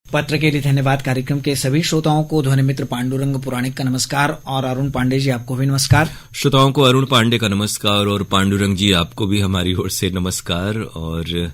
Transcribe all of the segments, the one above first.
पत्र के लिए धन्यवाद। कार्यक्रम के सभी श्रोताओं को ध्वनि मित्र पांडुरंग पुराणिक का नमस्कार और अरुण पांडे जी आपको भी नमस्कार। श्रोताओं को अरुण पांडे का नमस्कार और पांडुरंग जी आपको भी हमारी ओर से नमस्कार। और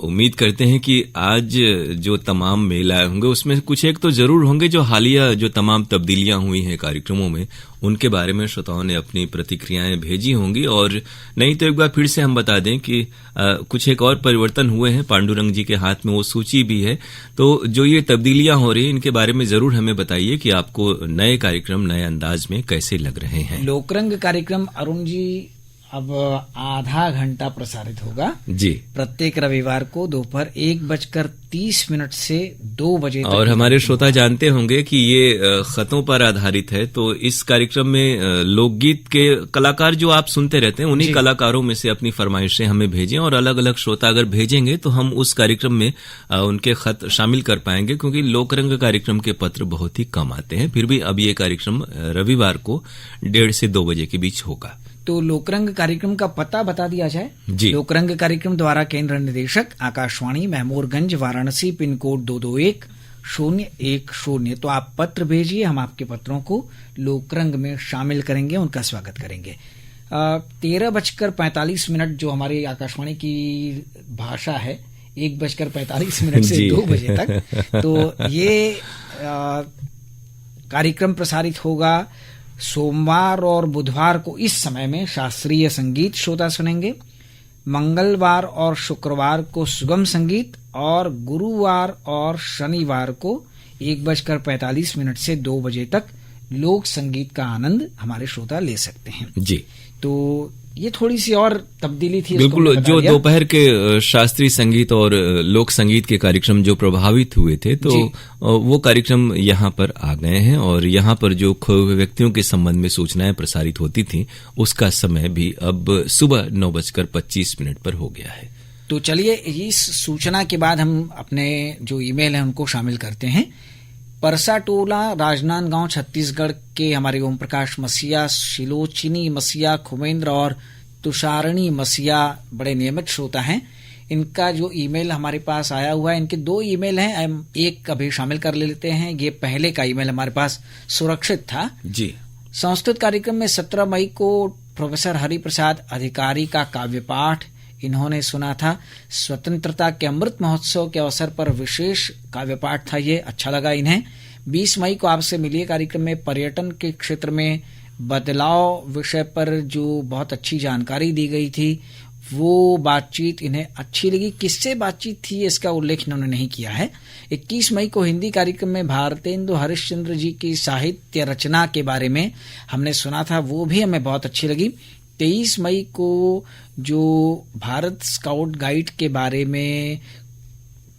उम्मीद करते हैं कि आज जो तमाम मेल आए होंगे उसमें कुछ एक तो जरूर होंगे जो हालिया जो तमाम तब्दीलियां हुई हैं कार्यक्रमों में उनके बारे में श्रोताओं ने अपनी प्रतिक्रियाएं भेजी होंगी। और नहीं तो एक बार फिर से हम बता दें कि कुछ एक और परिवर्तन हुए हैं। पांडुरंग जी के हाथ में वो सूची भी है, तो जो ये तब्दीलियां हो रही हैं इनके बारे में जरूर हमें बताइए कि आपको नए कार्यक्रम नए अंदाज में कैसे लग रहे हैं। लोकरंग कार्यक्रम अरुण जी अब आधा घंटा प्रसारित होगा जी, प्रत्येक रविवार को दोपहर 1:30 से 2 बजे तक। और हमारे श्रोता जानते होंगे कि ये खतों पर आधारित है, तो इस कार्यक्रम में लोकगीत के कलाकार जो आप सुनते रहते हैं उन्हीं कलाकारों में से अपनी फरमाइशें हमें भेजें और अलग अलग श्रोता अगर भेजेंगे तो हम उस कार्यक्रम में उनके खत शामिल कर पाएंगे, क्योंकि लोकरंग कार्यक्रम के पत्र बहुत ही कम आते हैं। फिर भी अब ये कार्यक्रम रविवार को 1:30 से 2 बजे के बीच होगा। तो लोकरंग कार्यक्रम का पता बता दिया जाए जी। लोकरंग कार्यक्रम द्वारा केंद्र निदेशक आकाशवाणी महमूरगंज वाराणसी पिन कोड 221010। तो आप पत्र भेजिए, हम आपके पत्रों को लोकरंग में शामिल करेंगे, उनका स्वागत करेंगे। 13:45 जो हमारी आकाशवाणी की भाषा है 1:45 से 2 बजे तक, तो ये कार्यक्रम प्रसारित होगा। सोमवार और बुधवार को इस समय में शास्त्रीय संगीत श्रोता सुनेंगे, मंगलवार और शुक्रवार को सुगम संगीत और गुरुवार और शनिवार को 1:45 से 2 बजे तक लोक संगीत का आनंद हमारे श्रोता ले सकते हैं जी। तो ये थोड़ी सी और तब्दीली थी। बिल्कुल, जो दोपहर के शास्त्रीय संगीत और लोक संगीत के कार्यक्रम जो प्रभावित हुए थे, तो वो कार्यक्रम यहाँ पर आ गए हैं और यहाँ पर जो खोए हुए व्यक्तियों के संबंध में सूचनाएं प्रसारित होती थी उसका समय भी अब सुबह 9:25 पर हो गया है। तो चलिए इस सूचना के बाद हम अपने जो ईमेल है उनको शामिल करते हैं। परसा टोला राजनांदगांव छत्तीसगढ़ के हमारे ओम प्रकाश मसीहा, शिलोचिनी मसीहा, खुमेंद्र और तुषारणी मसीहा बड़े नियमित श्रोता हैं। इनका जो ईमेल हमारे पास आया हुआ है, इनके 2 ईमेल हैं, हम एक अभी शामिल कर लेते हैं। ये पहले का ईमेल हमारे पास सुरक्षित था जी। संस्कृत कार्यक्रम में 17 मई को प्रोफेसर हरिप्रसाद अधिकारी का काव्य पाठ इन्होंने सुना था। स्वतंत्रता के अमृत महोत्सव के अवसर पर विशेष काव्य पाठ था, ये अच्छा लगा इन्हें। 20 मई को आपसे मिलिए कार्यक्रम में पर्यटन के क्षेत्र में बदलाव विषय पर जो बहुत अच्छी जानकारी दी गई थी वो बातचीत इन्हें अच्छी लगी। किससे बातचीत थी इसका उल्लेख इन्होंने नहीं किया है। 21 मई को हिंदी कार्यक्रम में भारतेंदु हरिश्चंद्र जी की साहित्य रचना के बारे में हमने सुना था, वो भी हमें बहुत अच्छी लगी। 23 मई को जो भारत स्काउट गाइड के बारे में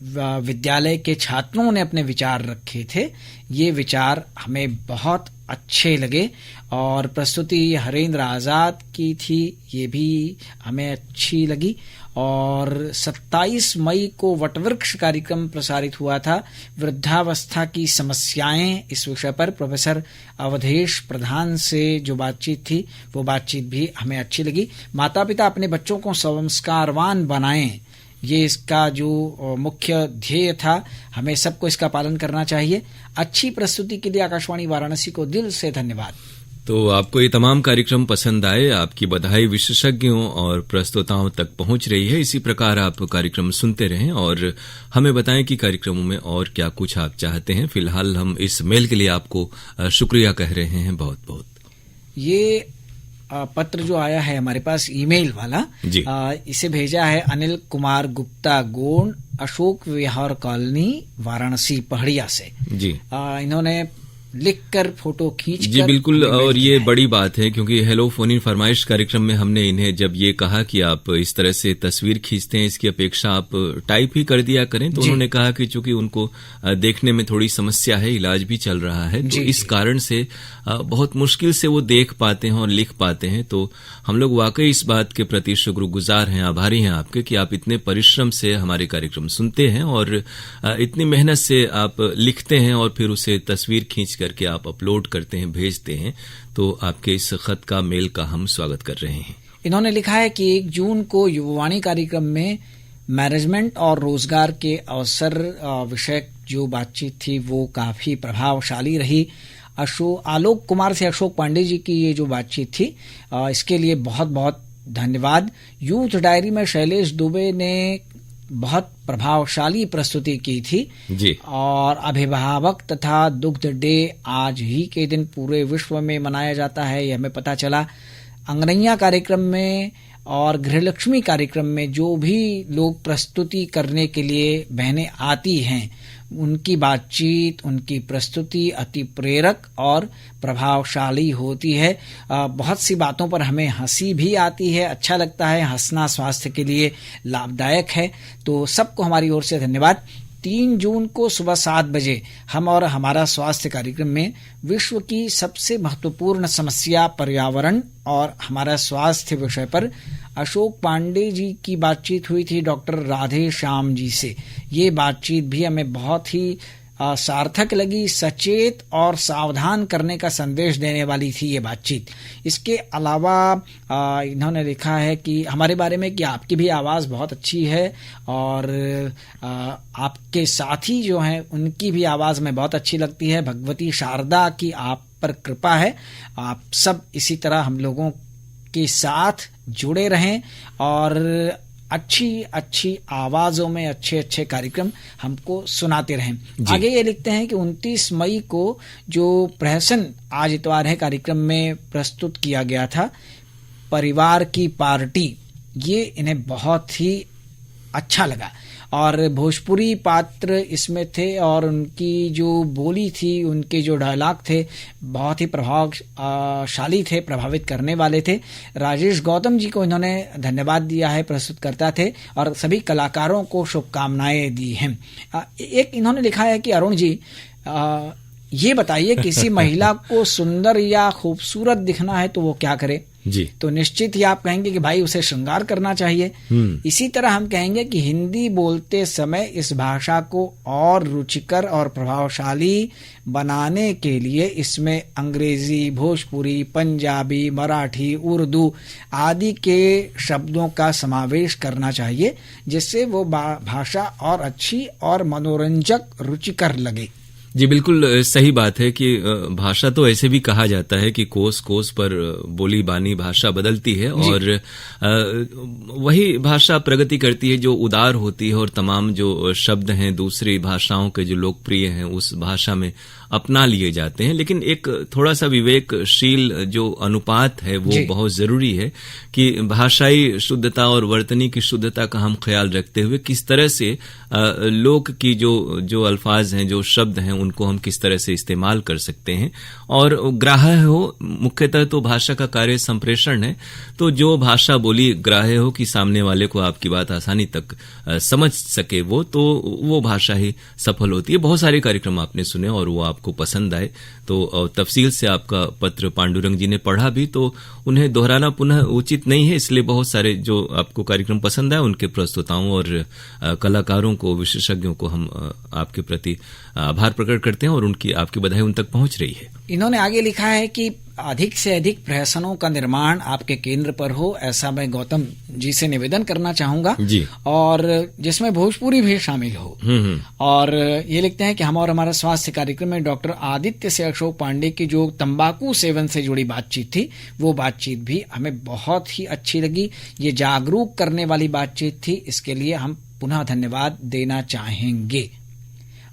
विद्यालय के छात्रों ने अपने विचार रखे थे, ये विचार हमें बहुत अच्छे लगे। और प्रस्तुति हरेंद्र आजाद की थी, ये भी हमें अच्छी लगी। और 27 मई को वटवृक्ष कार्यक्रम प्रसारित हुआ था, वृद्धावस्था की समस्याएं, इस विषय पर प्रोफेसर अवधेश प्रधान से जो बातचीत थी वो बातचीत भी हमें अच्छी लगी। माता पिता अपने बच्चों को संस्कारवान बनाएं, ये इसका जो मुख्य ध्येय था, हमें सबको इसका पालन करना चाहिए। अच्छी प्रस्तुति के लिए आकाशवाणी वाराणसी को दिल से धन्यवाद। तो आपको ये तमाम कार्यक्रम पसंद आए, आपकी बधाई विशेषज्ञों और प्रस्तोताओं तक पहुंच रही है। इसी प्रकार आप कार्यक्रम सुनते रहें और हमें बताएं कि कार्यक्रमों में और क्या कुछ आप चाहते हैं। फिलहाल हम इस मेल के लिए आपको शुक्रिया कह रहे हैं, बहुत बहुत। ये पत्र जो आया है हमारे पास ईमेल वाला जी, इसे भेजा है अनिल कुमार गुप्ता गोंड, अशोक विहार कॉलोनी, वाराणसी पहाड़िया से जी। इन्होंने लिखकर फोटो खींच जी बिल्कुल, और ये बड़ी बात है क्योंकि हेलो फोन इन फरमाइश कार्यक्रम में हमने इन्हें जब ये कहा कि आप इस तरह से तस्वीर खींचते हैं, इसकी अपेक्षा आप टाइप ही कर दिया करें, तो उन्होंने कहा कि चूंकि उनको देखने में थोड़ी समस्या है, इलाज भी चल रहा है, तो इस कारण से बहुत मुश्किल से वो देख पाते हैं और लिख पाते हैं। तो हम लोग वाकई इस बात के प्रति शुक्रगुजार हैं, आभारी हैं आपके कि आप इतने परिश्रम से हमारे कार्यक्रम सुनते हैं और इतनी मेहनत से आप लिखते हैं और फिर उसे तस्वीर खींच करके आप अपलोड करते हैं, भेजते हैं। तो आपके इस खत का, मेल का हम स्वागत कर रहे हैं। इन्होंने लिखा है कि 1 जून को युवावाणी कार्यक्रम में मैनेजमेंट और रोजगार के अवसर विषयक जो बातचीत थी वो काफी प्रभावशाली रही। आलोक कुमार से अशोक पांडे जी की ये जो बातचीत थी इसके लिए बहुत बहुत धन्यवाद। यूथ डायरी में शैलेश दुबे ने बहुत प्रभावशाली प्रस्तुति की थी जी। और अभिभावक तथा दुग्ध डे आज ही के दिन पूरे विश्व में मनाया जाता है, ये हमें पता चला। अंगनैया कार्यक्रम में और गृहलक्ष्मी कार्यक्रम में जो भी लोग प्रस्तुति करने के लिए बहनें आती हैं उनकी बातचीत, उनकी प्रस्तुति अति प्रेरक और प्रभावशाली होती है। बहुत सी बातों पर हमें हंसी भी आती है, अच्छा लगता है। हंसना स्वास्थ्य के लिए लाभदायक है। तो सबको हमारी ओर से धन्यवाद। 3 जून को सुबह 7 बजे हम और हमारा स्वास्थ्य कार्यक्रम में विश्व की सबसे महत्वपूर्ण समस्या पर्यावरण और हमारा स्वास्थ्य विषय पर अशोक पांडे जी की बातचीत हुई थी डॉक्टर राधे श्याम जी से। ये बातचीत भी हमें बहुत ही सार्थक लगी, सचेत और सावधान करने का संदेश देने वाली थी ये बातचीत। इसके अलावा इन्होंने लिखा है कि हमारे बारे में कि आपकी भी आवाज़ बहुत अच्छी है और आपके साथी जो हैं उनकी भी आवाज़ में बहुत अच्छी लगती है। भगवती शारदा की आप पर कृपा है। आप सब इसी तरह हम लोगों के साथ जुड़े रहें और अच्छी अच्छी आवाजों में अच्छे अच्छे कार्यक्रम हमको सुनाते रहें। आगे ये लिखते हैं कि 29 मई को जो प्रहसन आज इतवार है कार्यक्रम में प्रस्तुत किया गया था, परिवार की पार्टी, ये इन्हें बहुत ही अच्छा लगा और भोजपुरी पात्र इसमें थे और उनकी जो बोली थी, उनके जो डायलॉग थे बहुत ही प्रभावशाली थे, प्रभावित करने वाले थे। राजेश गौतम जी को इन्होंने धन्यवाद दिया है, प्रस्तुतकर्ता थे, और सभी कलाकारों को शुभकामनाएं दी हैं। एक इन्होंने लिखा है कि अरुण जी ये बताइए किसी महिला को सुंदर या खूबसूरत दिखना है तो वो क्या करे? जी। तो निश्चित ही आप कहेंगे कि भाई उसे श्रृंगार करना चाहिए। इसी तरह हम कहेंगे कि हिंदी बोलते समय इस भाषा को और रुचिकर और प्रभावशाली बनाने के लिए इसमें अंग्रेजी, भोजपुरी, पंजाबी, मराठी, उर्दू आदि के शब्दों का समावेश करना चाहिए, जिससे वो भाषा और अच्छी और मनोरंजक, रुचिकर लगे। जी बिल्कुल सही बात है कि भाषा तो ऐसे भी कहा जाता है कि कोस कोस पर बोली बानी भाषा बदलती है और वही भाषा प्रगति करती है जो उदार होती है और तमाम जो शब्द हैं दूसरी भाषाओं के जो लोकप्रिय हैं उस भाषा में अपना लिए जाते हैं। लेकिन एक थोड़ा सा विवेकशील जो अनुपात है वो बहुत जरूरी है कि भाषाई शुद्धता और वर्तनी की शुद्धता का हम ख्याल रखते हुए किस तरह से लोक की जो अल्फाज हैं, जो शब्द हैं, उनको हम किस तरह से इस्तेमाल कर सकते हैं। और ग्राह्य हो, मुख्यतः तो भाषा का कार्य संप्रेषण है, तो जो भाषा बोली ग्राह्य हो कि सामने वाले को आपकी बात आसानी तक समझ सके वो भाषा ही सफल होती है। बहुत सारे कार्यक्रम आपने सुने और वो आपको पसंद आए, तो तफसील से आपका पत्र पांडुरंग जी ने पढ़ा भी, तो उन्हें दोहराना पुनः उचित नहीं है, इसलिए बहुत सारे जो आपको कार्यक्रम पसंद आए उनके प्रस्तुताओं और कलाकारों को, विशेषज्ञों को हम आपके प्रति आभार प्रकट करते हैं और उनकी आपकी बधाई उन तक पहुंच रही है। इन्होंने आगे लिखा है कि अधिक से अधिक प्रहसनों का निर्माण आपके केंद्र पर हो, ऐसा मैं गौतम जी से निवेदन करना चाहूंगा जी। और जिसमें भोजपुरी भी शामिल हो। और ये लिखते हैं कि हम और हमारा स्वास्थ्य कार्यक्रम में डॉक्टर आदित्य से अशोक पांडे की जो तंबाकू सेवन से जुड़ी बातचीत थी, वो बातचीत भी हमें बहुत ही अच्छी लगी। ये जागरूक करने वाली बातचीत थी, इसके लिए हम पुनः धन्यवाद देना चाहेंगे।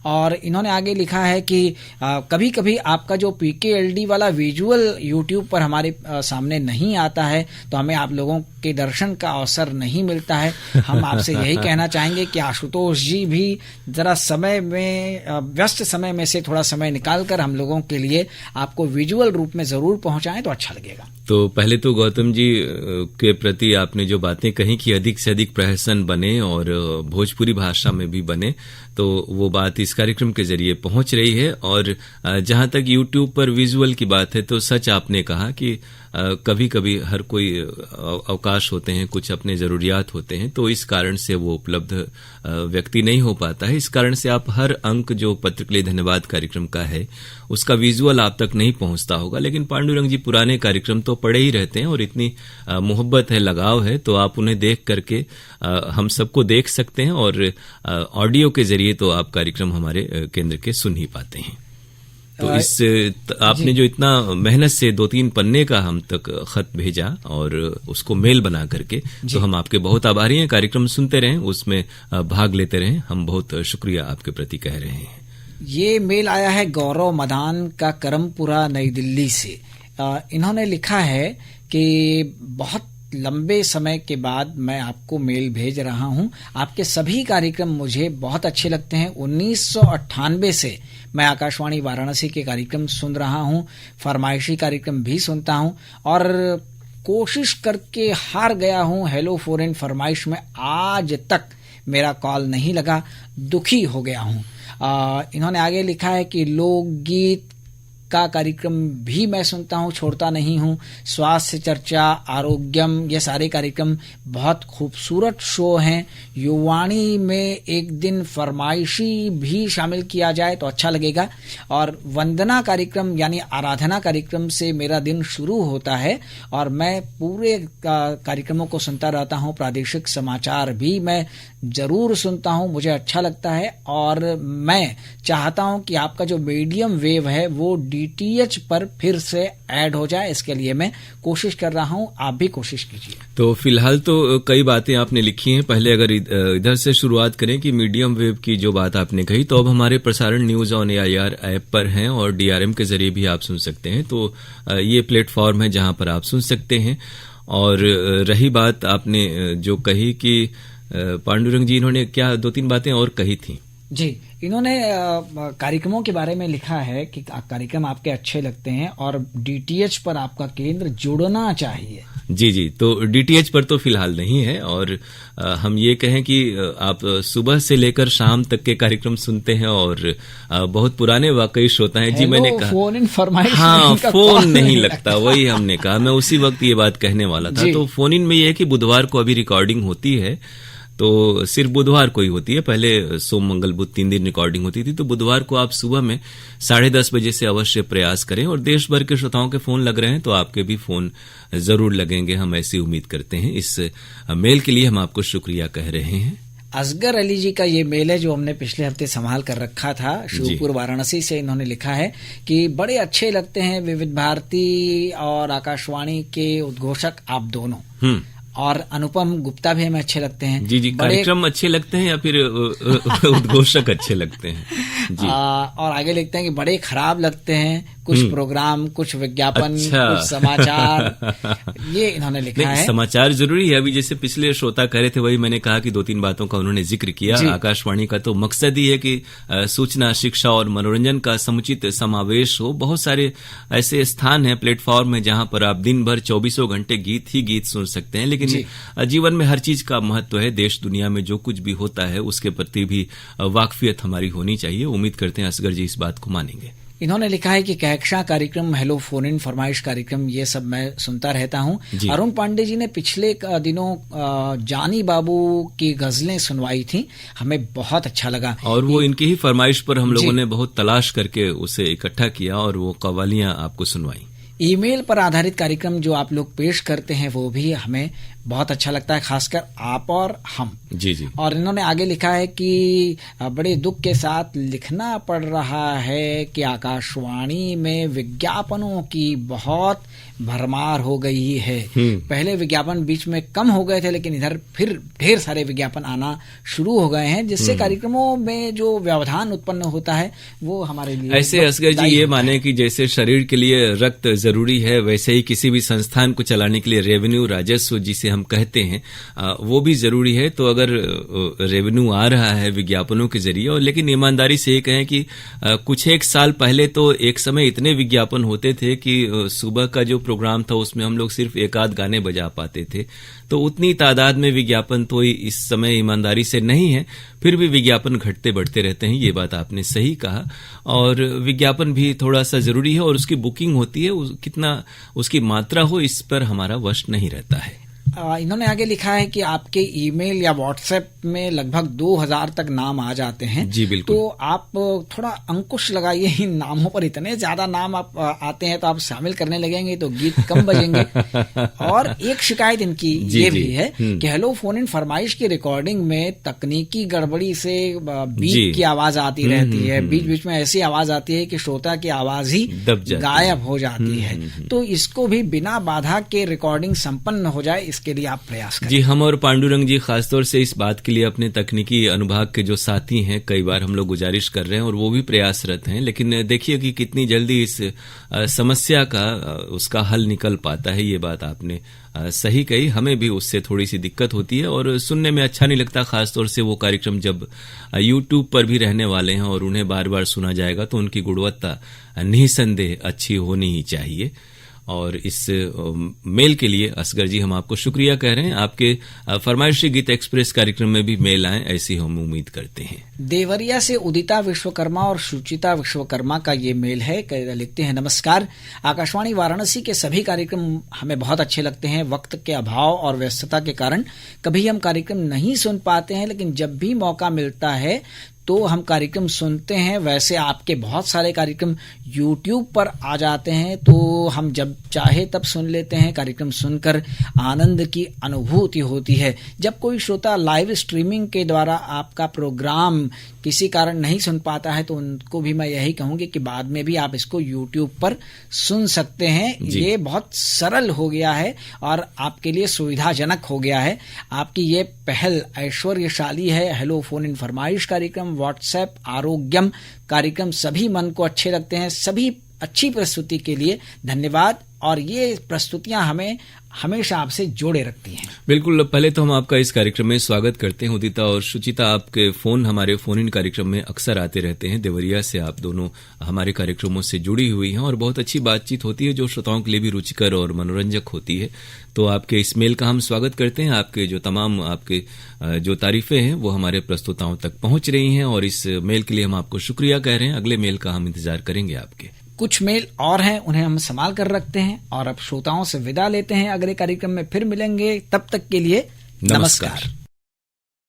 और इन्होंने आगे लिखा है कि कभी कभी आपका जो PKLD वाला विजुअल YouTube पर हमारे सामने नहीं आता है, तो हमें आप लोगों के दर्शन का अवसर नहीं मिलता है। हम आपसे यही कहना चाहेंगे कि आशुतोष जी भी जरा समय में, व्यस्त समय में से थोड़ा समय निकालकर हम लोगों के लिए आपको विजुअल रूप में जरूर पहुंचाएं तो अच्छा लगेगा। तो पहले तो गौतम जी के प्रति आपने जो बातें कही कि अधिक से अधिक प्रहसन बने और भोजपुरी भाषा में भी बने, तो वो बात इस कार्यक्रम के जरिए पहुंच रही है। और जहां तक YouTube पर विजुअल की बात है, तो सच आपने कहा कि कभी कभी हर कोई अवकाश होते हैं, कुछ अपने जरूरियात होते हैं, तो इस कारण से वो उपलब्ध व्यक्ति नहीं हो पाता है। इस कारण से आप हर अंक जो पत्र के लिए धन्यवाद कार्यक्रम का है उसका विजुअल आप तक नहीं पहुंचता होगा, लेकिन पांडुरंग जी पुराने कार्यक्रम तो पड़े ही रहते हैं और इतनी मोहब्बत है, लगाव है, तो आप उन्हें देख करके हम सबको देख सकते हैं और ऑडियो के जरिए तो आप कार्यक्रम हमारे केंद्र के सुन ही पाते हैं। तो इस आपने जो इतना मेहनत से 2-3 पन्ने का हम तक खत भेजा और उसको मेल बना करके, तो हम आपके बहुत आभारी हैं। कार्यक्रम सुनते रहें, उसमें भाग लेते रहें, हम बहुत शुक्रिया आपके प्रति कह रहे हैं। ये मेल आया है गौरव मदान का करमपुरा नई दिल्ली से। इन्होंने लिखा है कि बहुत लंबे समय के बाद मैं आपको मेल भेज रहा हूं। आपके सभी कार्यक्रम मुझे बहुत अच्छे लगते हैं। 1998 से मैं आकाशवाणी वाराणसी के कार्यक्रम सुन रहा हूं, फरमाइशी कार्यक्रम भी सुनता हूं और कोशिश करके हार गया हूं। हेलो फॉरेन फरमाइश में आज तक मेरा कॉल नहीं लगा, दुखी हो गया हूं। इन्होंने आगे लिखा है कि लोकगीत का कार्यक्रम भी मैं सुनता हूं, छोड़ता नहीं हूं। स्वास्थ्य चर्चा, आरोग्यम, ये सारे कार्यक्रम बहुत खूबसूरत शो हैं। युवाणी में एक दिन फरमाइशी भी शामिल किया जाए तो अच्छा लगेगा। और वंदना कार्यक्रम यानी आराधना कार्यक्रम से मेरा दिन शुरू होता है और मैं पूरे कार्यक्रमों को सुनता रहता हूं। प्रादेशिक समाचार भी मैं जरूर सुनता हूं, मुझे अच्छा लगता है और मैं चाहता हूं कि आपका जो मीडियम वेव है वो DTH पर फिर से ऐड हो जाए। इसके लिए मैं कोशिश कर रहा हूं, आप भी कोशिश कीजिए। तो फिलहाल तो कई बातें आपने लिखी हैं। पहले अगर इधर से शुरुआत करें कि मीडियम वेव की जो बात आपने कही, तो अब हमारे प्रसारण न्यूज ऑन AIR ऐप पर हैं और DRM के जरिए भी आप सुन सकते हैं। तो ये प्लेटफॉर्म है जहां पर आप सुन सकते हैं। और रही बात आपने जो कही कि पांडुरंग जी, इन्होंने क्या 2-3 बातें और कही थी जी। इन्होंने कार्यक्रमों के बारे में लिखा है कि कार्यक्रम आपके अच्छे लगते हैं और DTH पर आपका केंद्र जुड़ना चाहिए। जी, तो DTH पर तो फिलहाल नहीं है और हम ये कहें कि आप सुबह से लेकर शाम तक के कार्यक्रम सुनते हैं और बहुत पुराने वाकई श्रोता हैं। जी, मैंने कहा फोन इन फरमाइश, हाँ, फोन नहीं लगता, वही हमने कहा, मैं उसी वक्त ये बात कहने वाला था। तो फोन इन में ये है कि बुधवार को अभी रिकॉर्डिंग होती है, तो सिर्फ बुधवार को ही होती है। पहले सोम मंगल बुध 3 दिन रिकॉर्डिंग होती थी। तो बुधवार को आप सुबह में 10:30 बजे से अवश्य प्रयास करें और देश भर के श्रोताओं के फोन लग रहे हैं तो आपके भी फोन जरूर लगेंगे, हम ऐसी उम्मीद करते हैं। इस मेल के लिए हम आपको शुक्रिया कह रहे हैं। असगर अली जी का ये मेल है जो हमने पिछले हफ्ते संभाल कर रखा था, शिवपुर वाराणसी से। इन्होंने लिखा है कि बड़े अच्छे लगते हैं विविध भारती और आकाशवाणी के उद्घोषक आप दोनों, और अनुपम गुप्ता भी हमें अच्छे लगते हैं। जी, कार्यक्रम अच्छे लगते हैं या फिर उद्घोषक अच्छे लगते हैं? जी। और आगे लिखते हैं कि बड़े खराब लगते हैं कुछ प्रोग्राम, कुछ विज्ञापन, कुछ समाचार। ये इन्होंने लिखा है। समाचार जरूरी है। अभी जैसे पिछले श्रोता कह रहे थे, वही मैंने कहा कि 2-3 बातों का उन्होंने जिक्र किया। आकाशवाणी का तो मकसद ही है कि सूचना, शिक्षा और मनोरंजन का समुचित समावेश हो। बहुत सारे ऐसे स्थान हैं, प्लेटफॉर्म है, जहां पर आप दिन भर 24 घंटे गीत ही गीत सुन सकते हैं। लेकिन जीवन में हर चीज का महत्व है। देश दुनिया में जो कुछ भी होता है उसके प्रति भी वाकफियत हमारी होनी चाहिए। उम्मीद करते हैं असगर जी इस बात को मानेंगे। इन्होंने लिखा है कि कहकशां कार्यक्रम, हेलो फोन इन, फरमाइश कार्यक्रम, ये सब मैं सुनता रहता हूं। अरुण पांडे जी ने पिछले दिनों जानी बाबू की गजलें सुनवाई थी, हमें बहुत अच्छा लगा। और वो इनकी ही फरमाइश पर हम लोगों ने बहुत तलाश करके उसे इकट्ठा किया और वो कव्वालियां आपको सुनवाई। ईमेल पर आधारित कार्यक्रम जो आप लोग पेश करते हैं वो भी हमें बहुत अच्छा लगता है, खासकर आप और हम। जी। और इन्होंने आगे लिखा है कि बड़े दुख के साथ लिखना पड़ रहा है कि आकाशवाणी में विज्ञापनों की बहुत भरमार हो गई है। पहले विज्ञापन बीच में कम हो गए थे, लेकिन इधर फिर ढेर सारे विज्ञापन आना शुरू हो गए हैं, जिससे कार्यक्रमों में जो व्यवधान उत्पन्न होता है वो हमारे लिए ऐसे असगर जी ये माने कि जैसे शरीर के लिए रक्त जरूरी है, वैसे ही किसी भी संस्थान को चलाने के लिए रेवेन्यू, राजस्व जिसे हम कहते हैं, वो भी जरूरी है। तो अगर रेवेन्यू आ रहा है विज्ञापनों के जरिए, और लेकिन ईमानदारी से ये कहें कि कुछ एक साल पहले तो एक समय इतने विज्ञापन होते थे कि सुबह का जो प्रोग्राम था उसमें हम लोग सिर्फ एक आध गाने बजा पाते थे। तो उतनी तादाद में विज्ञापन तो इस समय ईमानदारी से नहीं है, फिर भी विज्ञापन घटते बढ़ते रहते हैं, ये बात आपने सही कहा। और विज्ञापन भी थोड़ा सा जरूरी है और उसकी बुकिंग होती है, कितना उसकी मात्रा हो इस पर हमारा वश नहीं रहता है। इन्होंने आगे लिखा है कि आपके ईमेल या व्हाट्सएप में लगभग 2000 तक नाम आ जाते हैं। जी बिल्कुल। तो आप थोड़ा अंकुश लगाइए इन नामों पर। इतने ज्यादा नाम आप आते हैं तो आप शामिल करने लगेंगे तो गीत कम बजेंगे। और एक शिकायत इनकी ये भी है कि हेलो फोन इन फरमाइश की रिकॉर्डिंग में तकनीकी गड़बड़ी से बीच की आवाज आती रहती है। बीच बीच में ऐसी आवाज आती है कि श्रोता की आवाज ही गायब हो जाती है। तो इसको भी बिना बाधा के रिकॉर्डिंग संपन्न हो जाए, इसके लिए आप प्रयास करें। जी, हम और पांडुरंग जी खासतौर से इस बात के लिए अपने तकनीकी अनुभाग के जो साथी हैं कई बार हम लोग गुजारिश कर रहे हैं और वो भी प्रयासरत हैं। लेकिन देखिए कि कितनी जल्दी इस समस्या का उसका हल निकल पाता है। ये बात आपने सही कही। हमें भी उससे थोड़ी सी दिक्कत होती है और सुनने में अच्छा नहीं लगता, खासतौर से वो कार्यक्रम जब YouTube पर भी रहने वाले हैं और उन्हें बार बार सुना जाएगा तो उनकी गुणवत्ता निसंदेह अच्छी होनी ही चाहिए। और इस मेल के लिए असगर जी हम आपको शुक्रिया कह रहे हैं। आपके फरमाइशी गीत एक्सप्रेस कार्यक्रम में भी मेल आए ऐसी हम उम्मीद करते हैं। देवरिया से उदिता विश्वकर्मा और सुचिता विश्वकर्मा का ये मेल है। लिखते हैं, नमस्कार, आकाशवाणी वाराणसी के सभी कार्यक्रम हमें बहुत अच्छे लगते हैं। वक्त के अभाव और व्यस्तता के कारण कभी हम कार्यक्रम नहीं सुन पाते हैं, लेकिन जब भी मौका मिलता है तो हम कार्यक्रम सुनते हैं। वैसे आपके बहुत सारे कार्यक्रम YouTube पर आ जाते हैं तो हम जब चाहे तब सुन लेते हैं। कार्यक्रम सुनकर आनंद की अनुभूति होती है। जब कोई श्रोता लाइव स्ट्रीमिंग के द्वारा आपका प्रोग्राम किसी कारण नहीं सुन पाता है तो उनको भी मैं यही कहूंगी कि बाद में भी आप इसको YouTube पर सुन सकते हैं। ये बहुत सरल हो गया है और आपके लिए सुविधाजनक हो गया है। आपकी ये पहल ऐश्वर्यशाली है। हेलो फोन इन फरमाइश कार्यक्रम, व्हाट्सएप, आरोग्यम कार्यक्रम सभी मन को अच्छे लगते हैं। सभी अच्छी प्रस्तुति के लिए धन्यवाद और ये प्रस्तुतियां हमें हमेशा आपसे जोड़े रखती हैं। बिल्कुल, पहले तो हम आपका इस कार्यक्रम में स्वागत करते हैं। उदिता और सुचिता, आपके फोन हमारे फोन इन कार्यक्रम में अक्सर आते रहते हैं। देवरिया से आप दोनों हमारे कार्यक्रमों से जुड़ी हुई हैं और बहुत अच्छी बातचीत होती है जो श्रोताओं के लिए भी रुचिकर और मनोरंजक होती है। तो आपके इस मेल का हम स्वागत करते हैं। आपके जो तमाम आपके जो तारीफें हैं वो हमारे प्रस्तुताओं तक पहुंच रही हैं और इस मेल के लिए हम आपको शुक्रिया कह रहे हैं। अगले मेल का हम इंतजार करेंगे आपके। कुछ मेल और हैं, उन्हें हम संभाल कर रखते हैं और अब श्रोताओं से विदा लेते हैं। अगले कार्यक्रम में फिर मिलेंगे, तब तक के लिए नमस्कार।